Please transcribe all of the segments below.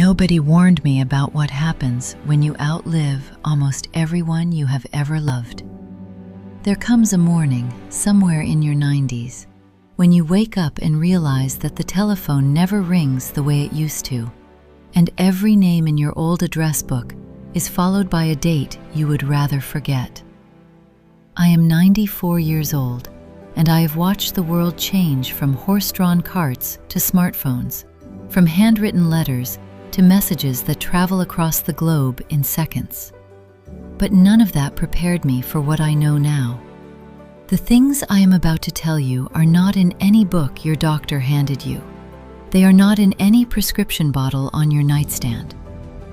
Nobody warned me about what happens when you outlive almost everyone you have ever loved. There comes a morning, somewhere in your 90s, when you wake up and realize that the telephone never rings the way it used to, and every name in your old address book is followed by a date you would rather forget. I am 94 years old, and I have watched the world change from horse-drawn carts to smartphones, from handwritten letters to messages that travel across the globe in seconds. But none of that prepared me for what I know now. The things I am about to tell you are not in any book your doctor handed you. They are not in any prescription bottle on your nightstand.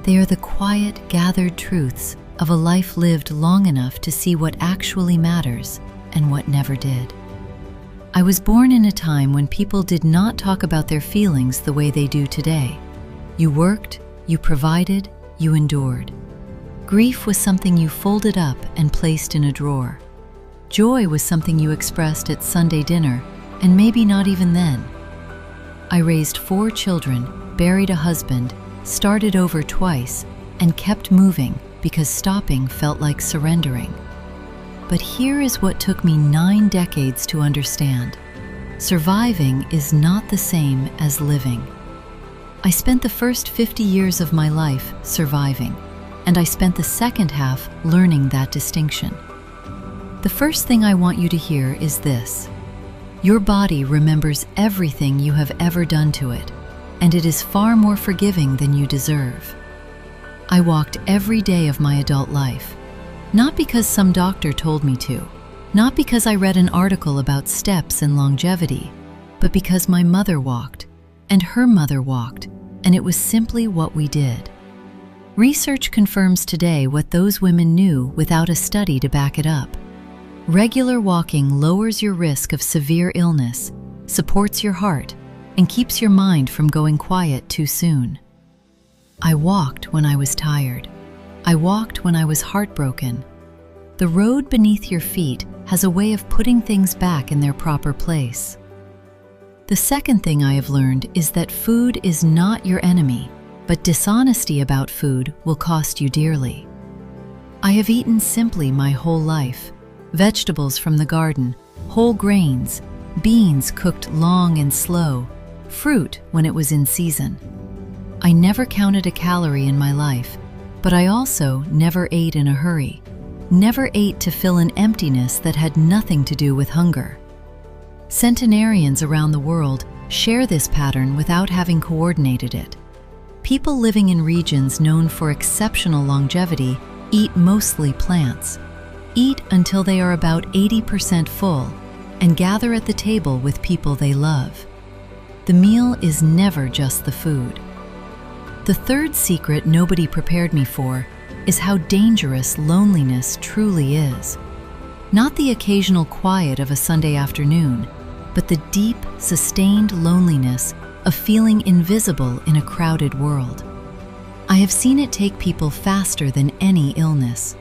They are the quiet, gathered truths of a life lived long enough to see what actually matters and what never did. I was born in a time when people did not talk about their feelings the way they do today. You worked, you provided, you endured. Grief was something you folded up and placed in a drawer. Joy was something you expressed at Sunday dinner, and maybe not even then. I raised 4 children, buried a husband, started over twice, and kept moving because stopping felt like surrendering. But here is what took me 9 decades to understand. Surviving is not the same as living. I spent the first 50 years of my life surviving, and I spent the second half learning that distinction. The first thing I want you to hear is this: your body remembers everything you have ever done to it, and it is far more forgiving than you deserve. I walked every day of my adult life, not because some doctor told me to, not because I read an article about steps and longevity, but because my mother walked, and her mother walked, and it was simply what we did. Research confirms today what those women knew without a study to back it up. Regular walking lowers your risk of severe illness, supports your heart, and keeps your mind from going quiet too soon. I walked when I was tired. I walked when I was heartbroken. The road beneath your feet has a way of putting things back in their proper place. The second thing I have learned is that food is not your enemy, but dishonesty about food will cost you dearly. I have eaten simply my whole life: vegetables from the garden, whole grains, beans cooked long and slow, fruit when it was in season. I never counted a calorie in my life, but I also never ate in a hurry, never ate to fill an emptiness that had nothing to do with hunger. Centenarians around the world share this pattern without having coordinated it. People living in regions known for exceptional longevity eat mostly plants, eat until they are about 80% full, and gather at the table with people they love. The meal is never just the food. The third secret nobody prepared me for is how dangerous loneliness truly is. Not the occasional quiet of a Sunday afternoon, but the deep, sustained loneliness of feeling invisible in a crowded world. I have seen it take people faster than any illness.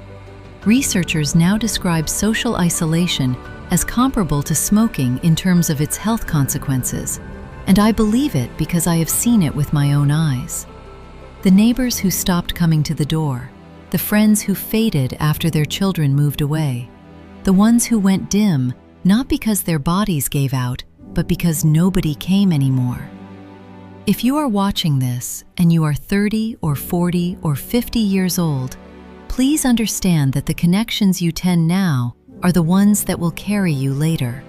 Researchers now describe social isolation as comparable to smoking in terms of its health consequences, and I believe it because I have seen it with my own eyes. The neighbors who stopped coming to the door, the friends who faded after their children moved away, the ones who went dim not because their bodies gave out, but because nobody came anymore. If you are watching this and you are 30 or 40 or 50 years old, please understand that the connections you tend now are the ones that will carry you later.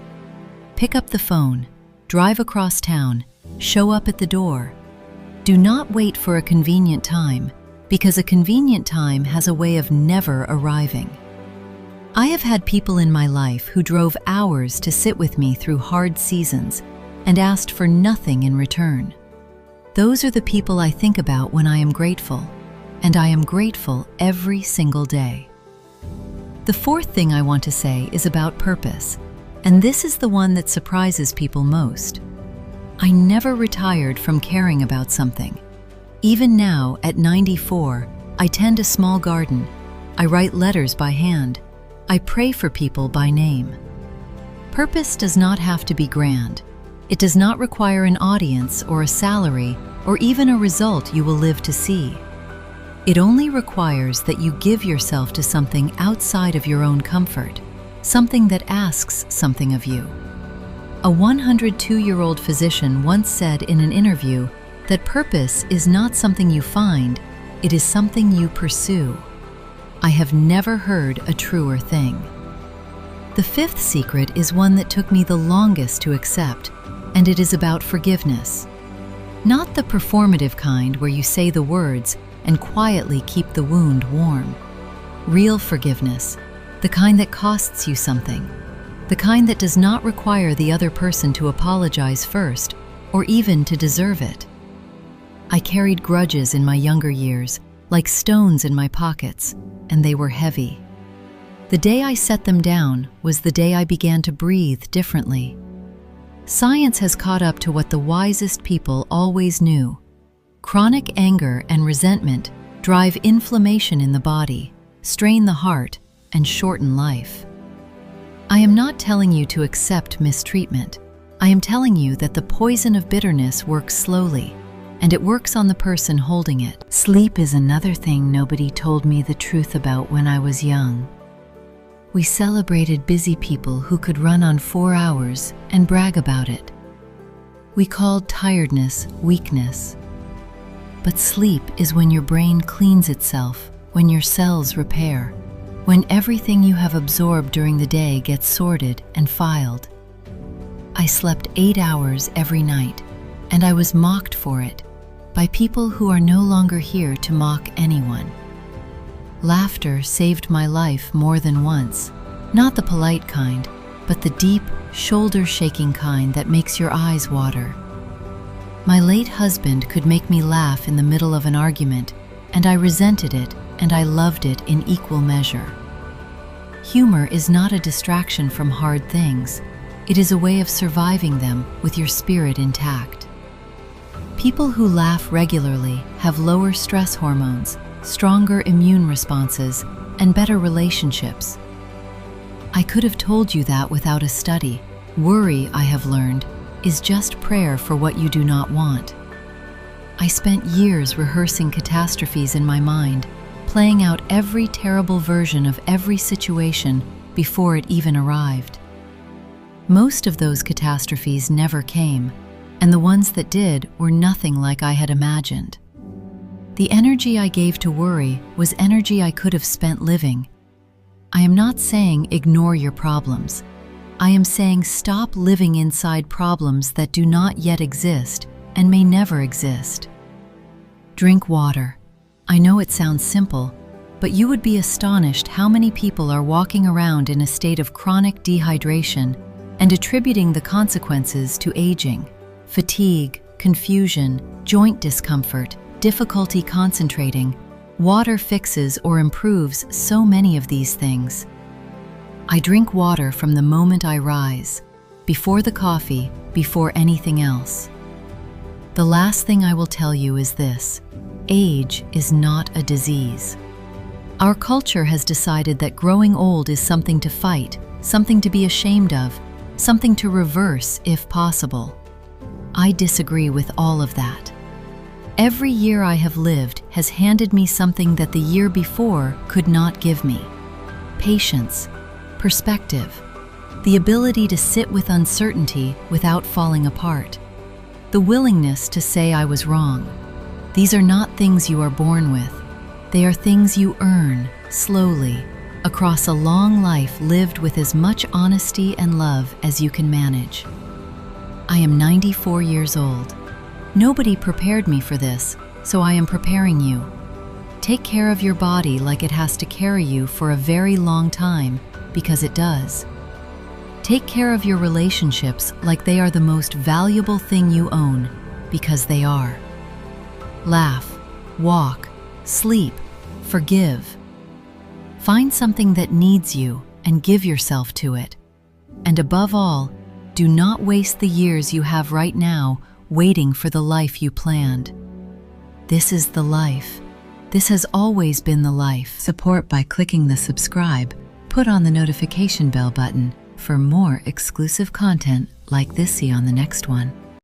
Pick up the phone, drive across town, show up at the door. Do not wait for a convenient time, because a convenient time has a way of never arriving. I have had people in my life who drove hours to sit with me through hard seasons and asked for nothing in return. Those are the people I think about when I am grateful, and I am grateful every single day. The fourth thing I want to say is about purpose, and this is the one that surprises people most. I never retired from caring about something. Even now, at 94, I tend a small garden. I write letters by hand. I pray for people by name. Purpose does not have to be grand. It does not require an audience or a salary or even a result you will live to see. It only requires that you give yourself to something outside of your own comfort, something that asks something of you. A 102-year-old physician once said in an interview that purpose is not something you find, it is something you pursue. I have never heard a truer thing. The fifth secret is one that took me the longest to accept, and it is about forgiveness. Not the performative kind where you say the words and quietly keep the wound warm. Real forgiveness, the kind that costs you something, the kind that does not require the other person to apologize first, or even to deserve it. I carried grudges in my younger years, like stones in my pockets, and they were heavy. The day I set them down was the day I began to breathe differently. Science has caught up to what the wisest people always knew. Chronic anger and resentment drive inflammation in the body, strain the heart, and shorten life. I am not telling you to accept mistreatment. I am telling you that the poison of bitterness works slowly, and it works on the person holding it. Sleep is another thing nobody told me the truth about when I was young. We celebrated busy people who could run on 4 hours and brag about it. We called tiredness weakness. But sleep is when your brain cleans itself, when your cells repair, when everything you have absorbed during the day gets sorted and filed. I slept 8 hours every night, and I was mocked for it by people who are no longer here to mock anyone. Laughter saved my life more than once, not the polite kind, but the deep, shoulder-shaking kind that makes your eyes water. My late husband could make me laugh in the middle of an argument, and I resented it, and I loved it in equal measure. Humor is not a distraction from hard things. It is a way of surviving them with your spirit intact. People who laugh regularly have lower stress hormones, stronger immune responses, and better relationships. I could have told you that without a study. Worry, I have learned, is just prayer for what you do not want. I spent years rehearsing catastrophes in my mind, playing out every terrible version of every situation before it even arrived. Most of those catastrophes never came, and the ones that did were nothing like I had imagined. The energy I gave to worry was energy I could have spent living. I am not saying ignore your problems. I am saying stop living inside problems that do not yet exist and may never exist. Drink water. I know it sounds simple, but you would be astonished how many people are walking around in a state of chronic dehydration and attributing the consequences to aging, fatigue, confusion, joint discomfort, difficulty concentrating. Water fixes or improves so many of these things. I drink water from the moment I rise, before the coffee, before anything else. The last thing I will tell you is this: age is not a disease. Our culture has decided that growing old is something to fight, something to be ashamed of, something to reverse if possible. I disagree with all of that. Every year I have lived has handed me something that the year before could not give me: patience, perspective, the ability to sit with uncertainty without falling apart, the willingness to say I was wrong. These are not things you are born with. They are things you earn slowly across a long life lived with as much honesty and love as you can manage. I am 94 years old. Nobody prepared me for this, so I am preparing you. Take care of your body like it has to carry you for a very long time, because it does. Take care of your relationships like they are the most valuable thing you own, because they are. Laugh, walk, sleep, forgive. Find something that needs you and give yourself to it. And above all, do not waste the years you have right now waiting for the life you planned. This is the life. This has always been the life. Support by clicking the subscribe, put on the notification bell button for more exclusive content like this. See you on the next one.